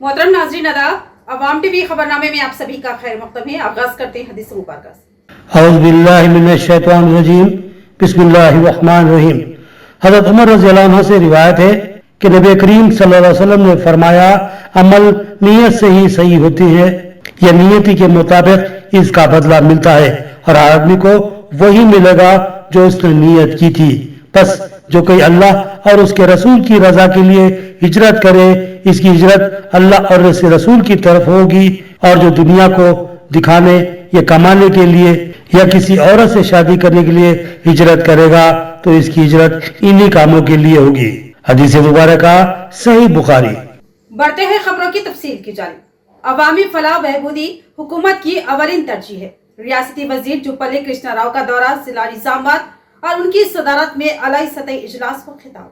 मोहतरम नाज़रीन अदा अवाम टीवी खबरनामे में आप सभी का खैर मक़दम है। आगाज करते हैं हदीस मुबारक से। औज़ु बिल्लाहि मिनश शैतानिर रजीम, बिस्मिल्लाहिर रहमानिर रहीम। हज़रत उमर रज़ियल्लाहु अन्हु से रिवायत है कि नबी करीम सल्लल्लाहु अलैहि वसल्लम ने फरमाया, अमल नीयत से ही सही होती है, यह नियति के मुताबिक इसका बदला मिलता है और आदमी को वही मिलेगा जो उसने नियत की थी। बस जो कोई अल्लाह और उसके रसूल की रजा के लिए हिजरत करे, इसकी हिजरत अल्लाह और उसके रसूल की तरफ होगी, और जो दुनिया को दिखाने या कमाने के लिए या किसी औरत से शादी करने के लिए हिजरत करेगा तो इसकी हिजरत इन्हीं कामों के लिए होगी। हदीस मुबारक सही बुखारी। बढ़ते हैं खबरों की तफसील की जानिब। अवामी फलाह बहबूदी हुकूमत की अवलिन तरजीह है। रियासती वजीर जुब्बल्ली कृष्णा राव का दौरा जिला निजामाबाद और उनकी सदारत में अलाई सतही इजलास को खिताब।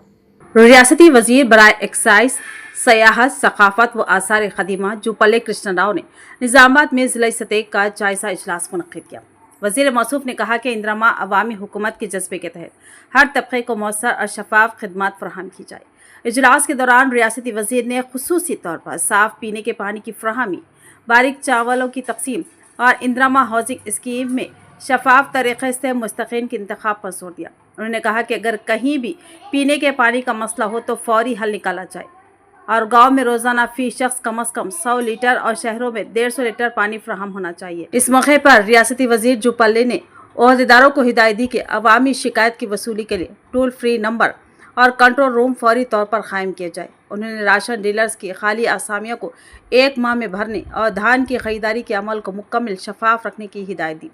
रियासती वजीर बराए एक्साइज, सयाहत, सकाफत व आसार खदीमा जुब्बल्ली कृष्णा राव ने निजामाबाद में जिला सतह का जायजा इजलास मुनक्किद किया। वजीर मौसूफ ने कहा कि इंदिरा अवामी हुकूमत के जज्बे के तहत हर तबके को मौसर और शफाफ खिदमत फराहम की जाए। इजलास के दौरान रियासती वजीर ने खुसूसी तौर पर साफ पीने के पानी की फराहमी, बारीक चावलों की तकसीम और इंदिरा हाउसिंग स्कीम में शफाफ तरीक़े से मुस्तक़ीन के इंतखाब पर जोर दिया। उन्होंने कहा कि अगर कहीं भी पीने के पानी का मसला हो तो फौरी हल निकाला जाए और गांव में रोज़ाना फी शख्स कम अज़ कम 100 लीटर और शहरों में 150 लीटर पानी फराहम होना चाहिए। इस मौके पर रियासती वजीर जुब्बल्ली ने ओहदेदारों को हिदायत दी कि अवामी शिकायत की वसूली के लिए टोल फ्री नंबर और कंट्रोल रूम फौरी तौर पर कायम किया जाए। उन्होंने राशन डीलर्स की खाली आसामियों को 1 माह में भरने और धान की खरीदारी के अमल को मुकम्मल शफाफ रखने की हिदायत दी।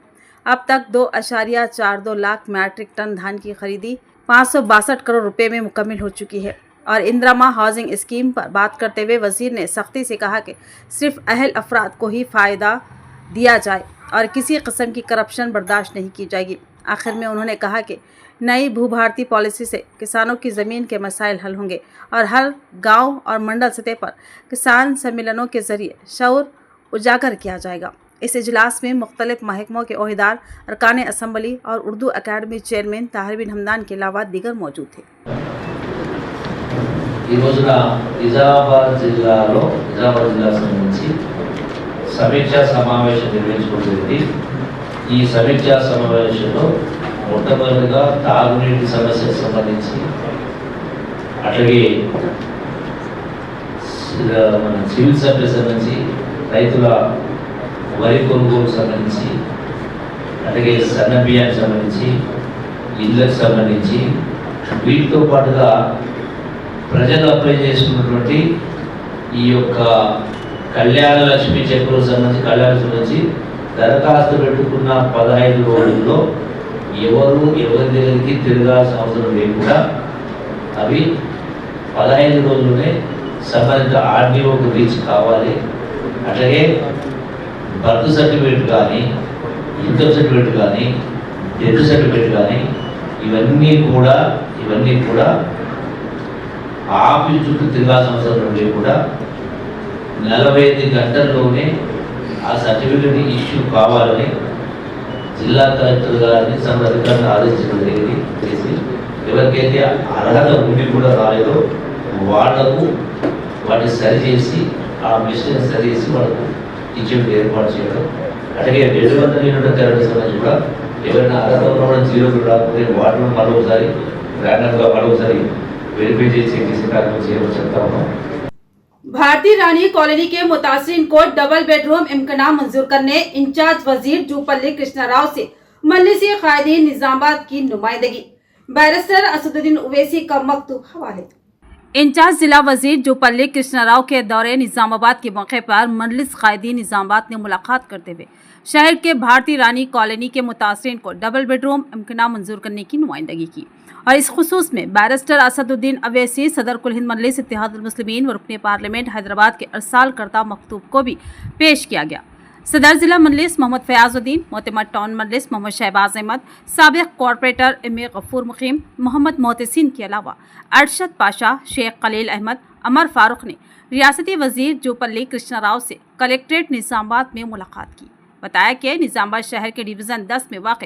अब तक 2.42 लाख मैट्रिक टन धान की खरीदी 562 करोड़ रुपए में मुकम्मल हो चुकी है। और इंदिरा हाउसिंग स्कीम पर बात करते हुए वजीर ने सख्ती से कहा कि सिर्फ अहल अफराद को ही फ़ायदा दिया जाए और किसी किस्म की करप्शन बर्दाश्त नहीं की जाएगी। आखिर में उन्होंने कहा कि नई भू भारती पॉलिसी से किसानों की ज़मीन के मसाइल हल होंगे और हर गांव और मंडल सतह पर किसान सम्मेलनों के ज़रिए शऊर उजागर किया जाएगा। इस इजलास में मुख्तलिफ महकमों के ओहदेदार, अरकान असम्बली और उर्दू अकादमी चेयरमैन ताहिर बिन हमदान के अलावा दीगर मौजूद थे। ఈ రోజున నిజామాబాద్ జిల్లాలో నిజామాబాద్ జిల్లా సంబంధించి సమీక్షా సమావేశం నిర్వహించుకోవడం జరిగింది। ఈ సమీక్షా సమావేశంలో మొట్టమొదటిగా తాగునీటి సమస్యకు సంబంధించి, అట్లాగే మన సివిల్ సప్లైస్ సంబంధించి, రైతుల వరి కొనుగోలు సంబంధించి, అట్లాగే సన్న బియ్యానికి సంబంధించి, ఇళ్ళకు సంబంధించి, వీటితో పాటుగా ప్రజలు అప్లై చేసుకున్నటువంటి ఈ యొక్క కళ్యాణ లక్ష్మి చెక్కులకు సంబంధించి దరఖాస్తు పెట్టుకున్న 15 రోజుల్లో ఎవరి దగ్గరికి తిరగాల్సిన అవసరం లేకుండా అవి 15 రోజుల్లోనే సంబంధిత ఆర్డీఓకు రీచ్ కావాలి। అట్లాగే బర్త్ సర్టిఫికేట్ కానీ, ఇన్కమ్ సర్టిఫికేట్ కానీ, డెత్ సర్టిఫికేట్ కానీ ఇవన్నీ కూడా ఆఫీస్ చుట్టూ తిరగాల్సిన అవసరం లేకుండా 45 గంటల్లోనే ఆ సర్టిఫికేట్ ఇష్యూ కావాలని జిల్లా కలెక్టర్ గారిని సంబంధిత అధికారులను ఆదేశించడం జరిగింది। ఎవరికైతే అర్హత ఉండి కూడా రాలేదో వాళ్లకు వాటిని సరిచేసి ఆ మిషన్ సరిచేసి వాళ్ళకు ఇచ్చేందుకు ఏర్పాటు చేయడం। అట్లాగే 200 యూనిట్ల కరెంట్ సంబంధించి కూడా ఎవరైనా అర్హత ఉన్న 0 కూడా రాకపోతే వాటిని మరొకసారి ర్యాండమ్గా वेरीफाई చేసే కార్యక్రమం చేయవచ్చు చెప్తా ఉన్నాం। भारतीय रानी कॉलोनी के मुतासिरीन को डबल बेडरूम इम्कान मंजूर करने इंचार्ज वजीर जुब्बल्ली कृष्णा राव से मजलिस कायदीन निजामाबाद की नुमाइंदगी। बैरिस्टर असदुद्दीन ओवैसी का मकतूब हवाले। इंचार्ज जिला वजीर जुब्बल्ली कृष्णा राव के दौरे निजामाबाद के मौके पर मजलिस कायदीन निजामाबाद ने मुलाकात करते हुए शहर के भारतीय रानी कॉलोनी के मुतासिरीन को डबल बेडरूम इम्कान मंजूर करने की नुमाइंदगी की और इस खुसूस में बैरिस्टर असदुद्दीन ओवैसी, सदर कुल हिंद मजलिस इत्तेहादुल मुस्लिमीन व रुकने पार्लियामेंट हैदराबाद के अरसाल करता मकतूब को भी पेश किया गया। सदर जिला मजलिस मोहम्मद फयाजुद्दीन, मोहतमद टाउन मजलिस मोहम्मद शहबाज अहमद, साबिक कॉर्पोरेटर एम.ए. गफूर मुकीम, मोहम्मद मोहतसिन के अलावा अरशद पाशा, शेख खलील अहमद, अमर फारूक ने रियासती वजीर जुब्बल्ली कृष्णा राव से कलेक्ट्रेट निजामाबाद में मुलाकात की। बताया कि निजामाबाद शहर के डिवीज़न 10 में वाक़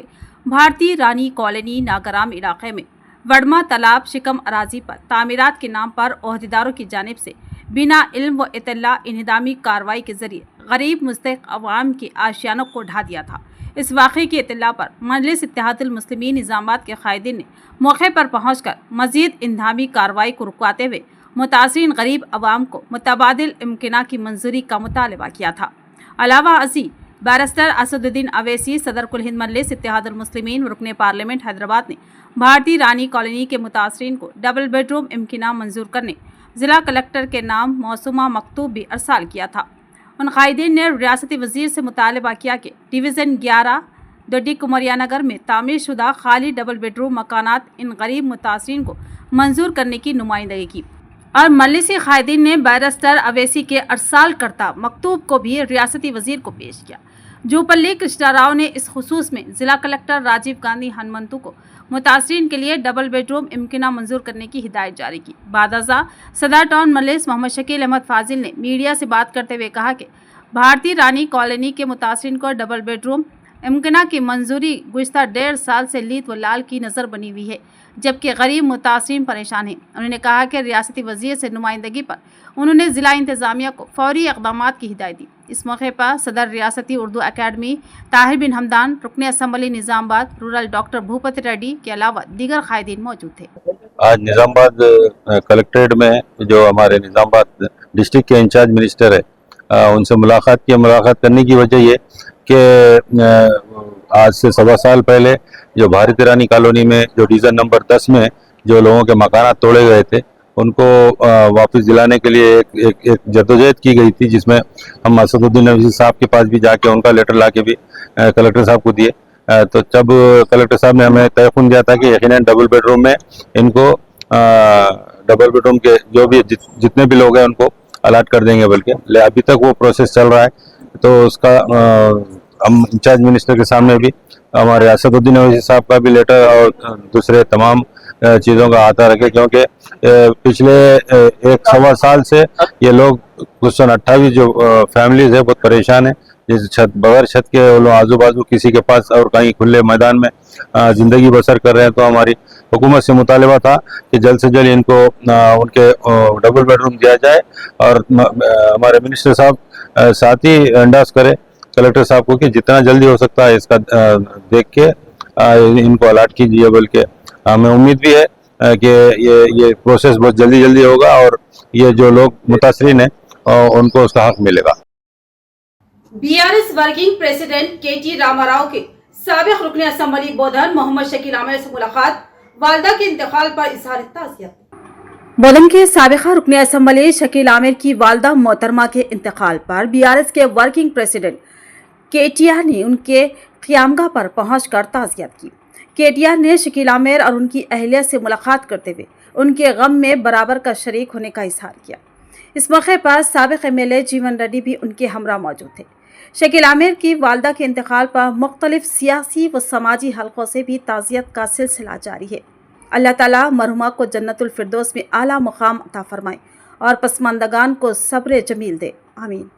भारतीय रानी कॉलोनी नागराम इलाके में वड़मा तालाब शिकम अराजी पर तामीरात के नाम पर ओहदेदारों की जानिब से बिना इल्म व इत्तला इन्हिदामी कार्रवाई के जरिए गरीब मुस्तहिक अवाम की आशियानों को ढा दिया था। इस वाक़े की इत्तला पर मजलिस इत्तेहादुल मुस्लिमीन निज़ामात के कायदीन ने मौके पर पहुंचकर मज़ीद इंतज़ामी कार्रवाई को रुकवाते हुए मुतासिरीन गरीब अवाम को मुतबादिल इम्किना की मंजूरी का मुतालबा किया था। अलावा अजी बैरिस्टर असदुद्दीन अवैसी सदर कुल हिंद मजलिस इत्तेहादुल मुस्लिमीन रुकने पार्लियामेंट हैदराबाद ने भारतीय रानी कॉलोनी के मुतासिरीन को डबल बेडरूम इम्किना मंजूर करने ज़िला कलेक्टर के नाम मौसूमा मकतूब भी अरसाल किया था। उन कायदीन ने रियासती वज़ीर से मुतालबा किया कि डिवीज़न 11 डोडी कुमरिया नगर में तामीर शुदा खाली डबल बेडरूम मकानात इन गरीब मुतासिरीन को मंजूर करने की नुमाइंदगी की और मजलिसी कायदीन ने बैरिस्टर अवैसी के अरसाल करता मकतूब को भी रियासती वज़ीर को पेश किया। जूपल्ली कृष्णा राव ने इस खुसूस में ज़िला कलेक्टर राजीव गांधी हनुमंतु को मुतासिरीन के लिए डबल बेडरूम इम्किना मंजूर करने की हिदायत जारी की। बादअज़ा सदर टाउन मजलिस मोहम्मद शकील अहमद फाजिल ने मीडिया से बात करते हुए कहा कि भारतीय रानी कॉलोनी के मुतासिरीन को डबल बेडरूम इम्किना की मंजूरी गुज़िश्ता 1.5 साल से लीत व लाल की नज़र बनी हुई है, जबकि गरीब मुतासिरीन परेशान हैं। उन्होंने कहा कि रियासती वज़ीर से नुमाइंदगी पर उन्होंने ज़िला इंतज़ामिया को फौरी इक़दामात की हिदायत दी। इस मौके पर सदर रियासती उर्दू अकेडमी ताहिर बिन हमदान, रुकन assembly Nizamabad rural doctor Bhupathi Reddy के अलावा दीगर कायदीन मौजूद थे। आज निज़ामाबाद कलेक्ट्रेट में जो हमारे निज़ामाबाद डिस्ट्रिक्ट के इंचार्ज मिनिस्टर है उनसे मुलाकात करने की वजह ये कि आज से 1.25 साल पहले जो भारतीय रानी कॉलोनी में जो डिवीज़न नंबर 10 में जो लोगों के मकानात तोड़े गए थे उनको वापस दिलाने के लिए एक जद्दोजहद की गई थी, जिसमें हम असदुद्दीन अवैसी साहब के पास भी जाके उनका लेटर लाके भी कलेक्टर साहब को दिए। तो जब कलेक्टर साहब ने हमें तयक़ुन दिया था कि यकीनन डबल बेडरूम में इनको डबल बेडरूम के जो भी जितने भी लोग हैं उनको अलाट कर देंगे, बल्कि अभी तक वो प्रोसेस चल रहा है। तो उसका हम इंचार्ज मिनिस्टर के सामने भी हमारे असदुद्दीन अवैसी साहब का भी लेटर और दूसरे तमाम चीज़ों का आता रखे, क्योंकि पिछले 1.25 साल से ये लोग कुछ 28 जो फैमिलीज है बहुत परेशान है। जिस बगैर छत के वो लोग आजू बाजू किसी के पास और कहीं खुले मैदान में ज़िंदगी बसर कर रहे हैं। तो हमारी हुकूमत से मुतालबा था कि जल्द से जल्द इनको उनके डबल बेडरूम दिया जाए और हमारे मिनिस्टर साहब साथ ही एंडोर्स करें कलेक्टर साहब को कि जितना जल्दी हो सकता है इसका देख के इनको अलाट कीजिए। बल्कि हमें उम्मीद भी है कि ये प्रोसेस बहुत जल्दी होगा और ये जो लोग मुतासरीन हैं उनको उसका हक मिलेगा। बीआरएस वर्किंग प्रेसिडेंट केटी रामाराव के साबिक रुकन असम्बली बोधन मोहम्मद शकील आमिर से मुलाकात, वालदा के इंतकाल पर इजहार ताज़ियत। बोधन के साबिका रुकन असम्बली शकील आमिर की वालदा मोहतरमा के इंतकाल पर बीआरएस के वर्किंग प्रेसिडेंट केटीआर ने उनके क़ियामगाह पर पहुंचकर ताज़ियत की। केटीआर ने शकील आमिर और उनकी अहलिया से मुलाकात करते हुए उनके गम में बराबर का शरीक होने का इजहार किया। इस मौके पर साबिक एमएलए जीवन रेड्डी भी उनके हमरा मौजूद थे। शकील आमिर की वालदा के इंतकाल पर मुख्तलिफ सियासी व समाजी हलकों से भी ताज़ियत का सिलसिला जारी है। अल्लाह ताला मरहुमा को जन्नतुल फिरदौस में आला मुकाम अता फरमाए और पसमानदगान को सब्र जमील दे, आमीन।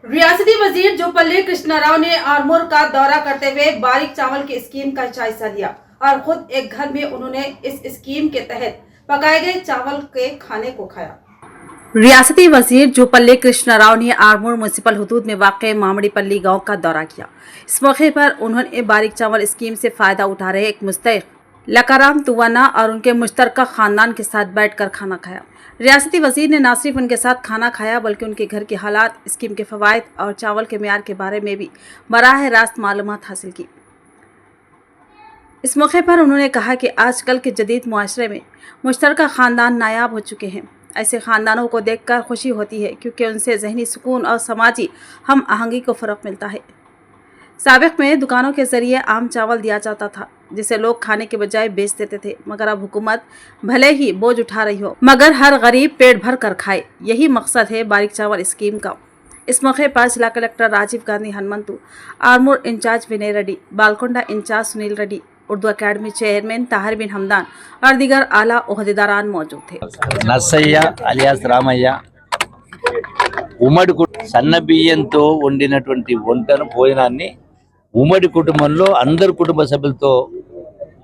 रियासती वजीर जूपल्ली कृष्णा राव ने आरमूर का दौरा करते हुए बारीक चावल की स्कीम का जायजा लिया और खुद एक घर में उन्होंने इस स्कीम के तहत पकाए गए चावल के खाने को खाया। रियासती वजीर जूपल्ली कृष्णा राव ने आरमूर म्यूनसिपल हुदूद में वाक़ मामड़ीपल्ली गांव का दौरा किया। इस मौके पर उन्होंने बारीक चावल स्कीम से फ़ायदा उठा रहे एक मुस्तहिक लकाराम तुवाना और उनके मुश्तरका ख़ानदान के साथ बैठकर खाना खाया। रियासती वजीर ने न सिर्फ उनके साथ खाना खाया बल्कि उनके घर के हालात, स्कीम के फ़वाइद और चावल के मेयार के बारे में भी बराह रास्त मालूमात हासिल की। इस मौके पर उन्होंने कहा कि आजकल के जदीद मुआशरे में मुश्तरका ख़ानदान नायाब हो चुके हैं। ऐसे ख़ानदानों को देखकर खुशी होती है क्योंकि उनसे ज़हनी सुकून और समाजी हम आहंगी को फ़र्क मिलता है। साबिक़ में दुकानों के ज़रिए आम चावल दिया जाता था जिसे लोग खाने के बजाय बेच देते थे, मगर अब हुकूमत भले ही बोझ उठा रही हो मगर हर गरीब पेट भर कर खाए, यही मकसद है बारीक चावल स्कीम का। इस मौके पर जिला collector Rajiv Gandhi Hanumanthu, Armoor incharge Vinay Reddy, Balkonda incharge Sunil Reddy, Urdu academy chairman Tahir bin Hamdan और दीगर आला ओहदेदारान मौजूद थे। నర్సయ్య అలియాస్ రామయ్య ఉమ్మడి సన్న బియ్యంతో వండినటువంటి వంటను భోజనాన్ని ఉమ్మడి కుటుంబంలో అందరు కుటుంబ సభ్యులతో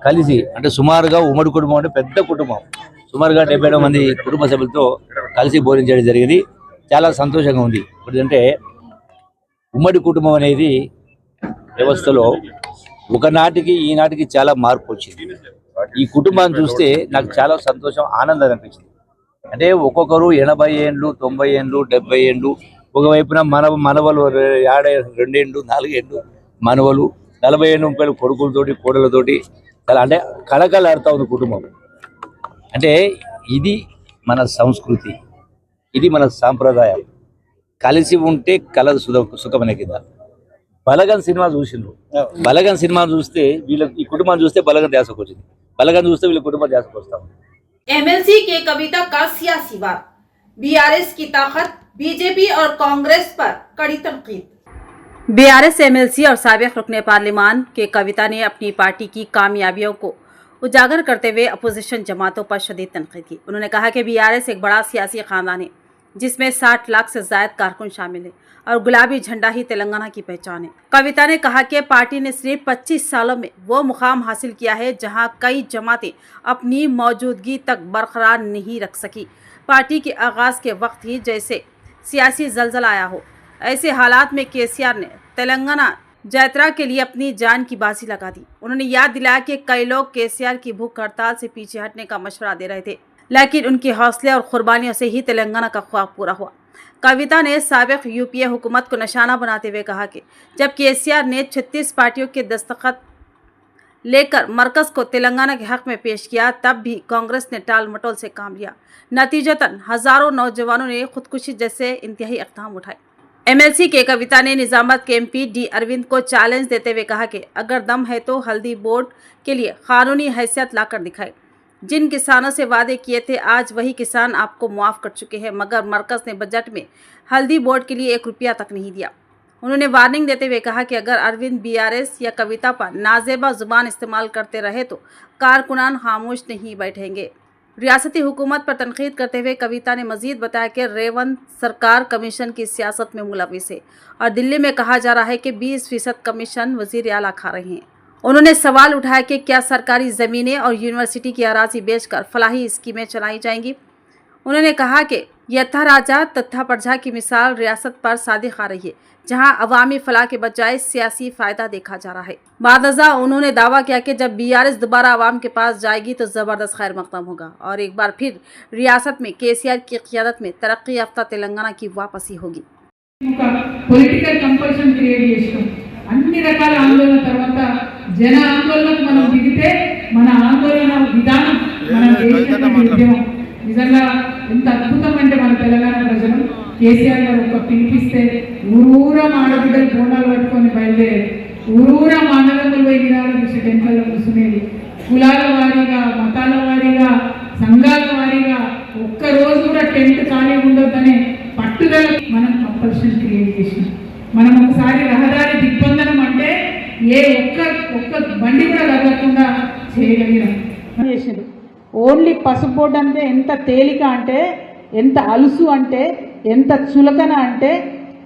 కలిసి, అంటే సుమారుగా ఉమ్మడి కుటుంబం అంటే పెద్ద కుటుంబం, సుమారుగా 77 మంది కుటుంబ సభ్యులతో కలిసి భోజనం చేయడం జరిగింది. చాలా సంతోషంగా ఉంది. ఎందుకంటే ఉమ్మడి కుటుంబం అనేది వ్యవస్థలో ఒకనాటికి ఈనాటికి చాలా మార్పు వచ్చింది. ఈ కుటుంబాన్ని చూస్తే నాకు చాలా సంతోషం, ఆనందం అనిపించింది. అంటే ఒక్కొక్కరు 80 ఏండ్లు, 90 ఏండ్లు, 70 ఏండ్లు, ఒకవైపున మనవలు 2 ఏండ్లు, 4 ఏండ్లు మనవలు, 40 ఏళ్ళు 30 కొడుకులతోటి కోడలతోటి చాలా అంటే కళకళలాడుతూ ఉంది కుటుంబం. అంటే ఇది మన సంస్కృతి, ఇది మన సాంప్రదాయం. కలిసి ఉంటే కలదు సుఖమనే కింద. బలగన్ సినిమా చూసిండ్రు. బలగన్ సినిమా చూస్తే ఈ కుటుంబాన్ని చూస్తే బలగన్ ధ్యాసకు వచ్చింది, బలగన్ చూస్తే వీళ్ళ కుటుంబం ధ్యాసకు వస్తాం. एमएलसी के कविता का सियासी वार, बीआरएस की ताकत, बीजेपी और कांग्रेस पर कड़ी तनकीद। बीआरएस एमएलसी और साबिक रुकने पार्लिमान के कविता ने अपनी पार्टी की कामयाबियों को उजागर करते हुए अपोजिशन जमातों पर शदीद तनकीद की। उन्होंने कहा कि बीआरएस एक बड़ा सियासी खानदान है जिसमें 60 लाख से ज्यादा कारकुन शामिल है और गुलाबी झंडा ही तेलंगाना की पहचान है। कविता ने कहा कि पार्टी ने सिर्फ 25 सालों में वो मुकाम हासिल किया है जहां कई जमातें अपनी मौजूदगी तक बरकरार नहीं रख सकी। पार्टी के आगाज के वक्त ही जैसे सियासी जलजला आया हो, ऐसे हालात में केसीआर ने तेलंगाना यात्रा के लिए अपनी जान की बाजी लगा दी। उन्होंने याद दिलाया कि कई लोग केसीआर की भूख हड़ताल से पीछे हटने का मशवरा दे रहे थे, लेकिन उनके हौसले और कुर्बानियों से ही तेलंगाना का ख्वाब पूरा हुआ। कविता ने साबिक यूपीए हुकूमत को निशाना बनाते हुए कहा कि जब केसीआर ने 36 पार्टियों के दस्तखत लेकर मरकज को तेलंगाना के हक में पेश किया, तब भी कांग्रेस ने टाल मटोल से काम लिया। नतीजतन हजारों नौजवानों ने खुदकुशी जैसे इंतहाई इक़दाम उठाए। एमएलसी के कविता ने निजामाबाद के एमपी डी अरविंद को चैलेंज देते हुए कहा कि अगर दम है तो हल्दी बोर्ड के लिए कानूनी हैसियत लाकर दिखाए। जिन किसानों से वादे किए थे आज वही किसान आपको मुआफ कर चुके हैं, मगर मरकज ने बजट में हल्दी बोर्ड के लिए 1 रुपया तक नहीं दिया। उन्होंने वार्निंग देते हुए कहा कि अगर अरविंद बीआरएस या कविता पर नाजेबा जुबान इस्तेमाल करते रहे तो कारकुनान खामोश नहीं बैठेंगे। रियासती हुकूमत पर तनकीद करते हुए कविता ने मजीद बताया कि रेवंत सरकार कमीशन की सियासत में मुलविस है और दिल्ली में कहा जा रहा है कि 20% कमीशन वजीर आला खा रहे हैं। उन्होंने सवाल उठाया कि क्या सरकारी ज़मीनें और यूनिवर्सिटी की अराजी बेचकर फलाही स्कीमें चलाई जाएंगी। उन्होंने कहा कि यथा राजा तथा प्रजा की मिसाल रियासत पर सादिक आ रही है, जहां अवामी फलाह के बजाय सियासी फ़ायदा देखा जा रहा है। बादजा उन्होंने दावा किया कि जब बीआरएस दोबारा आवाम के पास जाएगी तो ज़बरदस्त खैर मकदम होगा और एक बार फिर रियासत में केसीआर की क़ियादत में तरक्की याफ्ता तेलंगाना की वापसी होगी। పొలిటికల్ కంపల్షన్ క్రియేట్ చేస్తాం. అన్ని రకాల ఆందోళన తర్వాత జన ఆందోళనకు మనం దిగితే మన ఆందోళన విధానం మనం చేసిన ఉద్యమం నిజంగా ఎంత అద్భుతం అంటే మన తెలంగాణ ప్రజలు కేసీఆర్ గారు ఒక పిలిపిస్తే ఊరూరా ఆడబిడ్డలు బోనాలు పట్టుకొని బయలుదేరి ఊరూరా మానవములు పోయి విధాలు చూసి టెంపుల్లో కూర్చునేది. కులాల వారీగా, మతాల వారీగా, సంఘాల వారీగా ఒక్కరోజు కూడా టెంట్ ఖాళీ ఉండొద్దనే పట్టుదల మనం కంపల్షన్ క్రియేట్ చేసినాం. మనం ఒకసారి రహదారి దిగ్బంధనం అంటే ఏ ఒక్క బండి కూడా కదలకుండా చేయగలిగినాం. ఓన్లీ పసుపు బోర్డు అంటే ఎంత తేలిక అంటే, ఎంత అలుసు అంటే, ఎంత చులకన అంటే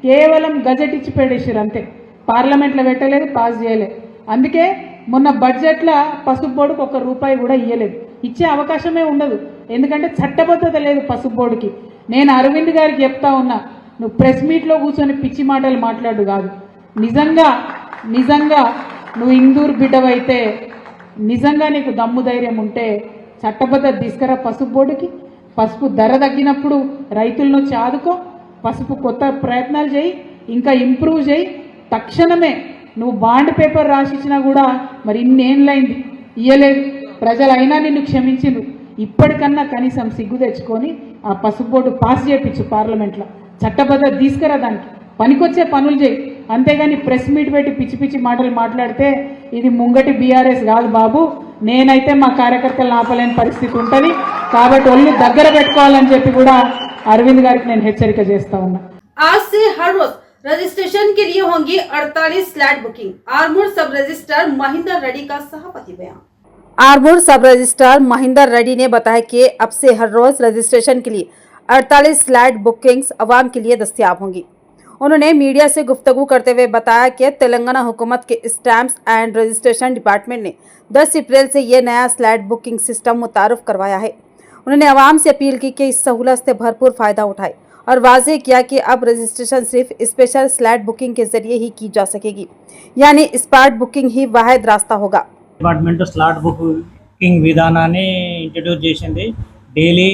కేవలం గజెట్ ఇచ్చి పెట్టేసారు అంతే. పార్లమెంట్లో పెట్టలేదు, పాస్ చేయలేదు. అందుకే మొన్న బడ్జెట్లో పసుపు బోర్డుకు 1 రూపాయి కూడా ఇవ్వలేదు. ఇచ్చే అవకాశమే ఉండదు, ఎందుకంటే చట్టబద్ధత లేదు పసుపు బోర్డుకి. నేను అరవింద్ గారికి చెప్తా ఉన్నా, నువ్వు ప్రెస్ మీట్లో కూర్చొని పిచ్చి మాటలు మాట్లాడు కాదు. నిజంగా నువ్వు ఇందూరు బిడ్డవైతే, నిజంగా నీకు దమ్ము ధైర్యం ఉంటే చట్టబద్ధత తీసుకురా పసుపు బోర్డుకి. పసుపు ధర తగ్గినప్పుడు రైతులను వచ్చి ఆదుకో, పసుపు కొత్త ప్రయత్నాలు చేయి, ఇంకా ఇంప్రూవ్ చేయి. తక్షణమే నువ్వు బాండ్ పేపర్ రాసిచ్చినా కూడా మరి ఇన్నేళ్ళైంది ఇయ్యలేదు, ప్రజలైనా నిన్ను క్షమించిండ్రు. ఇప్పటికన్నా కనీసం సిగ్గు తెచ్చుకొని ఆ పసుపు బోర్డు పాస్ చేయించు పార్లమెంట్లో. చట్టబద్ధత తీసుకురా, దానికి పనికొచ్చే పనులు చేయి. అంతేగాని ప్రెస్ మీట్ పెట్టి పిచ్చి పిచ్చి మాటలు మాట్లాడితే ఇది ముంగటి బీఆర్ఎస్ కాదు బాబు. నేనైతే మా కార్యకర్తలను ఆపలేని పరిస్థితి ఉంటుంది. కాబట్టి ఒళ్ళు దగ్గర పెట్టుకోవాలని చెప్పి కూడా అరవింద్ గారికి నేను హెచ్చరిక చేస్తా ఉన్నా. आज से हर रोज रजिस्ट्रेशन के लिए होंगी 48 स्लैट बुकिंग। आरमूर सब रजिस्ट्रार महिंदर रेड्डी का सभापति बयान। आरमूर सब रजिस्ट्रार महिंदर रेड्डी ने बताया कि अब से हर रोज रजिस्ट्रेशन के लिए 48 स्लैट बुकिंग्स अवाम के लिए दस्तयाब होंगी। उन्होंने मीडिया से गुफ्तगू करते हुए बताया कि तेलंगाना हुकूमत के स्टैम्प्स एंड रजिस्ट्रेशन डिपार्टमेंट ने 10 अप्रैल से ये नया स्लैट बुकिंग सिस्टम मुतारुफ करवाया है। उन्होंने आवाम से अपील की कि इस सहूलत से भरपूर फायदा उठाए और वाज़ेह किया कि अब रजिस्ट्रेशन सिर्फ स्पेशल स्लॉट बुकिंग के जरिए ही की जा सकेगी, यानी स्पॉट बुकिंग ही वाहिद रास्ता होगा। డిపార్ట్మెంట్ స్లాట్ బుకింగ్ విధానాన్ని ఇంట్రడ్యూస్ చేసింది. డైలీ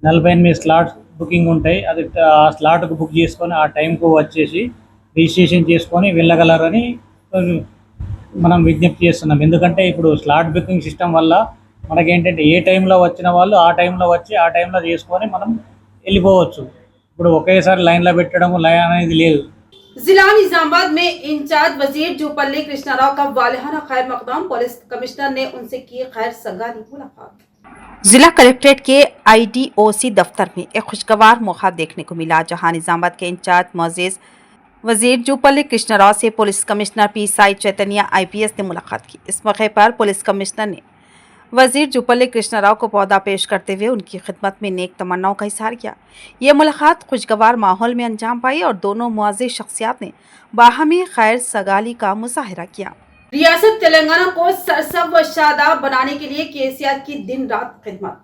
48 స్లాట్స్ బుకింగ్ ఉంటాయి. అది ఆ స్లాట్కు బుక్ చేసుకొని ఆ టైంకు వచ్చేసి రిజిస్ట్రేషన్ చేసుకొని వెళ్ళగలరని మనం విజ్ఞప్తి చేస్తున్నాం. ఎందుకంటే ఇప్పుడు స్లాట్ బుకింగ్ సిస్టమ్ వల్ల మనకేంటంటే ఏ టైంలో వచ్చిన వాళ్ళు ఆ టైంలో వచ్చి ఆ టైంలో చేసుకొని మనం వెళ్ళిపోవచ్చు. ఇప్పుడు ఒకేసారి లైన్లో పెట్టడం లైన్ అనేది లేదు. जिला निजामाबाद में इंचार्ज वजीर जुपल्ली कृष्णा राव का वालिहाना खैर मकदम, पुलिस कमिश्नर ने उनसे की खैर सगाली मुलाकात। जिला कलेक्ट्रेट के IDOC दफ्तर में एक खुशगवार मौका देखने को मिला, जहां निजामाबाद के इंचार्ज मोअज़्ज़िज़ वजीर जुपल्ली कृष्णा राव से पुलिस कमिश्नर पी साई चैतन्य IPS ने मुलाकात की। इस मौके पर पुलिस कमिश्नर ने वजीर जुपल्ली कृष्णा राव को पौधा पेश करते हुए उनकी खिदमत में नेक तमन्नाओं का इजहार किया। ये मुलाकात खुशगवार माहौल में अंजाम पाई और दोनों मुअज़्ज़िज़ शख्सियात ने बाहमी खैर सगाली का मुजाहिरा किया। रियासत तेलंगाना को सरसब्ज़ व शादाब बनाने के लिए केसीआर की दिन रात खिदमत।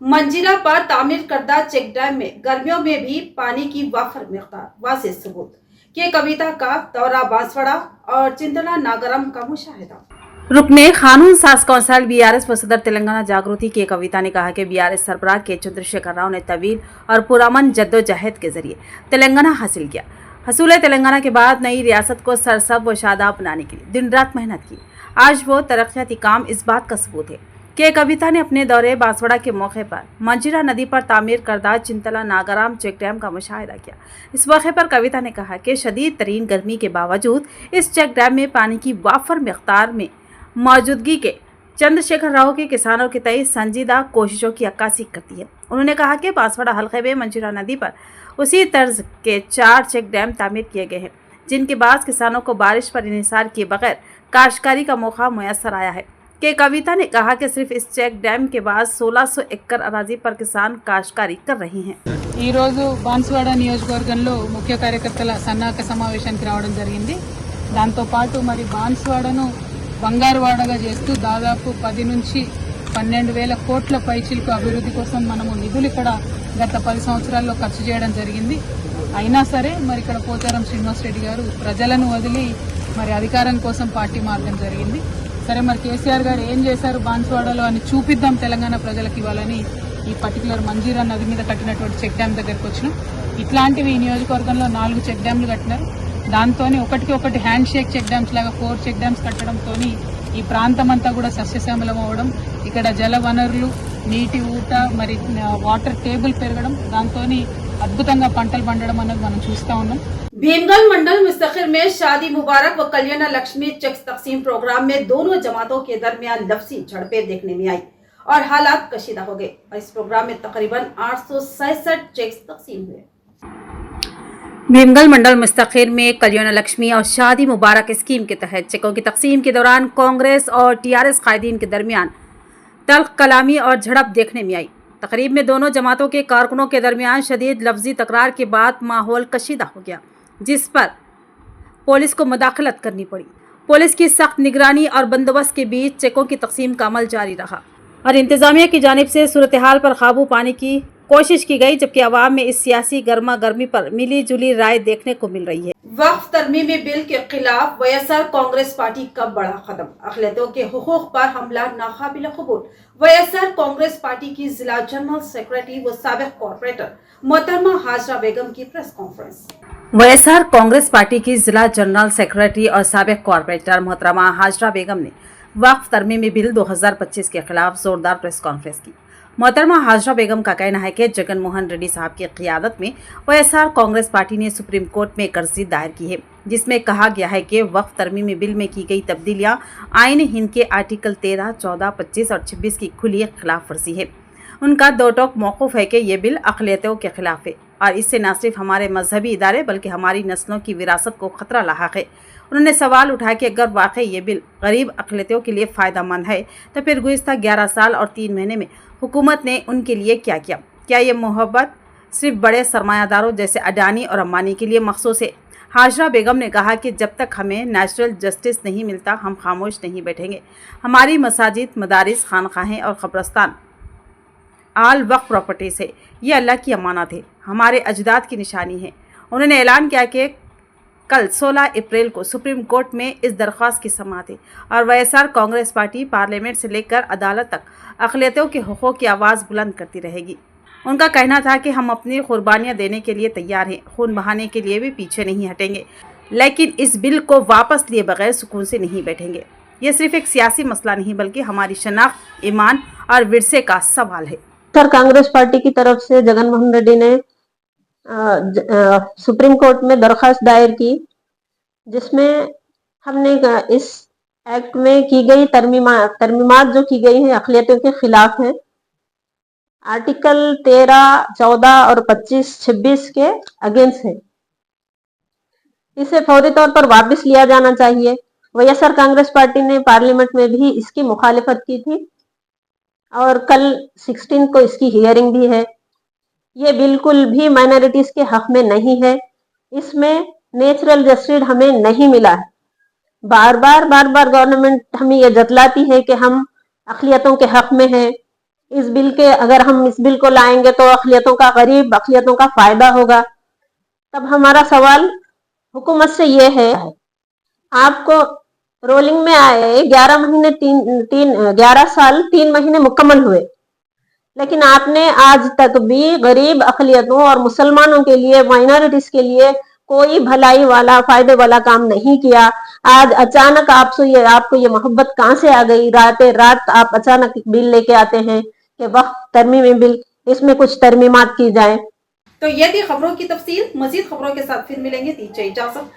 मंजीरा पर तामीर करदा चेक डैम में गर्मियों में भी पानी की वाफर मिक़दार, वाज़ेह सबूत के कविता का दौरा बांसवाड़ा और चिंतला नागरम का मुशाहिदा। रुकने कानून साज कौंसल BRS व सदर तेलंगाना जागृति की कविता ने कहा कि BRS सरबराह के चंद्रशेखर राव ने तवील और पुरअमन जद्दोजहद के जरिए तेलंगाना हासिल किया। हसूल तेलंगाना के बाद नई रियासत को सरसब्ज़ व शादाब बनाने के लिए दिन रात मेहनत की। आज वो तरक्याती काम इस बात का सबूत है कि कविता ने अपने दौरे बांसवाड़ा के मौके पर मंजीरा नदी पर तामीर करदा चिंतला नागराम चेक डैम का मुशाहिदा किया। इस मौके पर कविता ने कहा कि शदीद तरीन गर्मी के बावजूद इस चेक डैम में पानी की वाफर मिक़दार में मौजूदगी के चंद्रशेखर राव के किसानों के तय संजीदा कोशिशों की अक्कासी करती है। उन्होंने कहा कि बांसवाड़ा हल्के में मंजीरा नदी पर उसी तर्ज के 4 चेक डैम तामीर किए गए हैं, जिनके बाद किसानों को बारिश पर इन्हिसार किए बगैर काश्तकारी का मौका मुयस्सर आया है। कि कविता ने कहा कि सिर्फ इस चेक डैम के बाद 1600 एकड़ अराजी पर किसान काश्तकारी कर रहे हैं। ఈ రోజు బాన్స్వాడ నియోజకవర్గంలో ముఖ్య కార్యకర్తల సన్నాహక సమావేశానికి రావడం జరిగింది. దాంతో పాటు మరి బాన్స్వాడను బంగారువాడగా చేస్తూ దాదాపు 10 నుంచి 12,000 కోట్ల పైచిలకు అభివృద్ధి కోసం మనము నిధులు ఇక్కడ గత 10 సంవత్సరాల్లో ఖర్చు చేయడం జరిగింది. అయినా సరే మరి ఇక్కడ పోచారం శ్రీనివాస్ రెడ్డి గారు ప్రజలను వదిలి మరి అధికారం కోసం పార్టీ మార్గం జరిగింది. సరే మరి కేసీఆర్ గారు ఏం చేశారు బాన్స్వాడలో అని చూపిద్దాం తెలంగాణ ప్రజలకు ఇవ్వాలని ఈ పర్టికులర్ మంజీరా నది మీద కట్టినటువంటి చెక్ డ్యామ్ దగ్గరకు వచ్చినాం. ఇట్లాంటివి ఈ నియోజకవర్గంలో 4 చెక్ డ్యామ్లు కట్టినారు. దాంతోనే ఒకటి హ్యాండ్ షేక్ చెక్ డ్యామ్స్ లాగా 4 చెక్ డ్యామ్స్ కట్టడంతో ఈ ప్రాంతం అంతా కూడా సస్యశ్యామలం అవ్వడం, ఇక్కడ జల వనరులు, నీటి ఊట, మరి వాటర్ టేబుల్ పెరగడం, దాంతో అద్భుతంగా పంటలు పండడం అనేది మనం చూస్తూ ఉన్నాం. भीमगल मंडल मुस्तखिर में शादी मुबारक व कल्याण लक्ष्मी चेक्स तकसीम प्रोग्राम में दोनों जमातों के दरमियान लफ्जी झड़पें देखने में आई और हालात कशीदा हो गए और इस प्रोग्राम में तकरीबन 867 चेक्स तकसीम हुए। भीमगल मंडल मुस्तखिर में कल्याण लक्ष्मी और शादी मुबारक स्कीम के तहत चेकों की तकसीम के दौरान कांग्रेस और TRS कायदीन के दरमियान तल्ख कलामी और झड़प देखने में आई। तकरीब में दोनों जमातों के कारकुनों के दरमियान शदीद लफ्जी तकरार के बाद माहौल कशीदा हो गया, जिस पर पुलिस को मुदाखलत करनी पड़ी। पुलिस की सख्त निगरानी और बंदोबस्त के बीच चेकों की तकसीम का अमल जारी रहा और इंतजामिया की जानिब से सूरत हाल पर काबू पाने की कोशिश की गई, जबकि अवाम में इस सियासी गर्मा गर्मी पर मिली जुली राय देखने को मिल रही है। वक्फ तरमीमी बिल के खिलाफ YSR कांग्रेस पार्टी का बड़ा कदम, अक़लियतों के हुकूक पर हमला नाकाबिल कबूल। YSR कांग्रेस पार्टी की जिला जनरल सेक्रेटरी व साबिक कॉर्पोरेटर मोहतरमा हाजरा बेगम की press conference. YSR Congress party की जिला जनरल सेक्रेटरी और साबिक कॉर्पोरेटर मोहतरमा हाजरा बेगम ने वक्फ तरमीमी बिल 2025 के खिलाफ जोरदार प्रेस कॉन्फ्रेंस की। मोहतरमा हाजरा बेगम का कहना है कि जगन मोहन रेड्डी साहब की क़ियादत में YSR कांग्रेस पार्टी ने सुप्रीम कोर्ट में एक अर्जी दायर की है, जिसमें कहा गया है कि वक्फ तरमीमी बिल में की गई तब्दीलियां आईन हिंद के आर्टिकल 13, 14, 25 और 26 की खुली खिलाफ वर्जी है। उनका दो टोक मौक़ूफ़ है कि ये बिल अक़लियतों के खिलाफ है और इससे न सिर्फ हमारे मजहबी इदारे बल्कि हमारी नस्लों की विरासत को ख़तरा लाहक है। उन्होंने सवाल उठाया कि अगर वाकई ये बिल गरीब अक़लियतों के लिए फ़ायदा मंद है तो फिर गुज़िश्ता 11 साल और 3 महीने में हुकूमत ने उनके लिए क्या किया? क्या ये मोहब्बत सिर्फ बड़े सरमायादारों जैसे अडानी और अम्बानी के लिए मखसूस है? हाजरा बेगम ने कहा कि जब तक हमें नेचुरल जस्टिस नहीं मिलता हम खामोश नहीं बैठेंगे। हमारी मसाजिद, मदारिस, खानखाहें और कब्रस्तान आल वक्फ प्रॉपर्टीज है। ये अल्लाह की अमानत है, हमारे अजदाद की निशानी है। उन्होंने ऐलान किया कि कल 16 अप्रैल को सुप्रीम कोर्ट में इस दरख्वास्त की समाअत है और वाईएसआर कांग्रेस पार्टी पार्लियामेंट से लेकर अदालत तक अक़लियतों के हुकूक़ की आवाज़ बुलंद करती रहेगी। उनका कहना था कि हम अपनी कुर्बानियाँ देने के लिए तैयार हैं, खून बहाने के लिए भी पीछे नहीं हटेंगे, लेकिन इस बिल को वापस लिए बगैर सुकून से नहीं बैठेंगे। ये सिर्फ एक सियासी मसला नहीं बल्कि हमारी शनाख्त, ईमान और विरसे का सवाल है। सर, कांग्रेस पार्टी की तरफ से जगन मोहन रेड्डी ने सुप्रीम कोर्ट में दरखास्त दायर की, जिसमें हमने इस एक्ट में की गई तरमीमात जो की गई है अक़लियतों के खिलाफ है। आर्टिकल 13, 14 और 25, 26 के अगेंस्ट है। इसे फौरी तौर पर वापस लिया जाना चाहिए। वाईएसआर कांग्रेस पार्टी ने पार्लियामेंट में भी इसकी मुखालिफत की थी और कल 16 को इसकी हियरिंग भी है। ये बिल्कुल भी माइनॉरिटीज के हक में नहीं है, इसमें नेचुरल जस्टिस हमें नहीं मिला है। बार बार गवर्नमेंट हमें ये जतलाती है कि हम अक़लियतों के हक में हैं। इस बिल के अगर हम इस बिल को लाएंगे तो अक़लियतों का गरीब अक़लियतों का फायदा होगा। तब हमारा सवाल हुकूमत से ये है, आपको रोलिंग में आए 11 साल 3 महीने मुकम्मल हुए, लेकिन आपने आज तक भी गरीब अक़लियतों और मुसलमानों के लिए, माइनॉरिटीज के लिए कोई भलाई वाला, फायदे वाला काम नहीं किया। आज अचानक आपको ये मोहब्बत कहाँ से आ गई? रात आप अचानक बिल लेके आते हैं कि वक्त तरमीमी बिल, इसमें कुछ तरमीमात की जाए। तो ये थी खबरों की तफसील। मजीद खबरों के साथ फिर मिलेंगे। दीजिए इजाज़त।